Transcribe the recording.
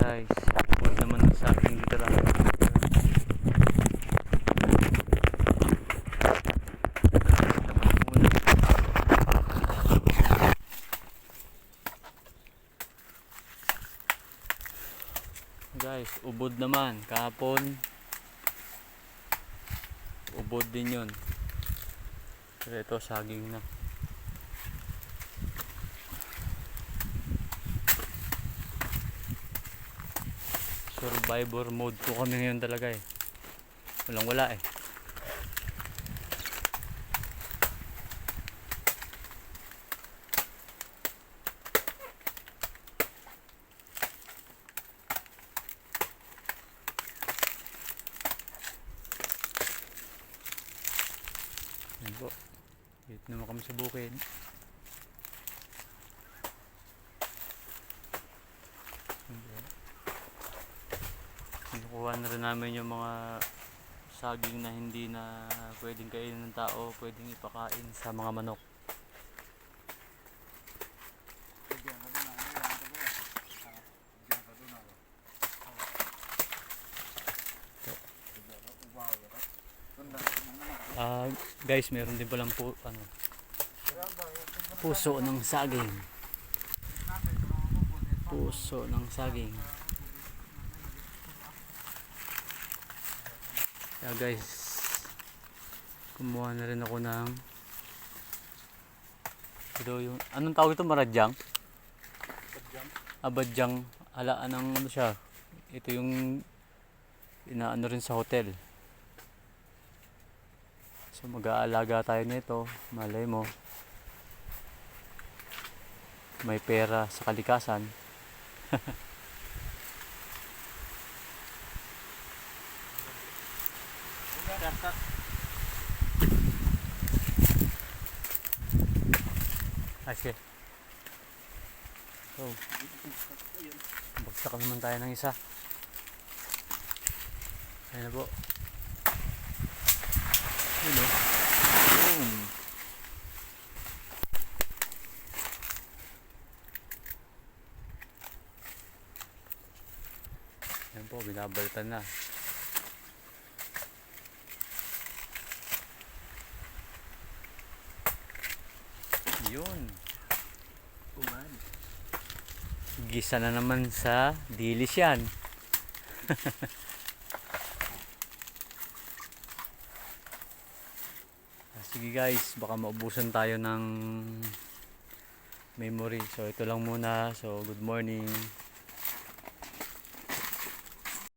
guys, ubod naman ng saging dito lang. Guys, ubod naman kahapon, ubod din yun, pero ito saging na. Survivor mode po kami ngayon talaga eh. Walang wala eh. Yan po. Dito naman kami sa bukid. Kinukuha na rin namin yung mga saging na hindi na pwedeng kainin ng tao, pwedeng ipakain sa mga manok. Guys, meron din palang puso ng saging. Puso ng saging. Kaya guys, kumuha na rin ako ng ito yung, anong tawag ito? Maradyang? Badyang. Halaan ng ano siya. Ito yung inaano rin sa hotel. So mag-aalaga tayo nito. Malay mo, may pera sa kalikasan. Sige. So, bagsak naman tayo ng isa. Ayan na po. Ayan o. Boom. Ayan po, binabaltan na. Yun. Uman. Gisa na naman sa dilis yan. Sige guys, baka maubusan tayo ng memory. So ito lang muna. So good morning.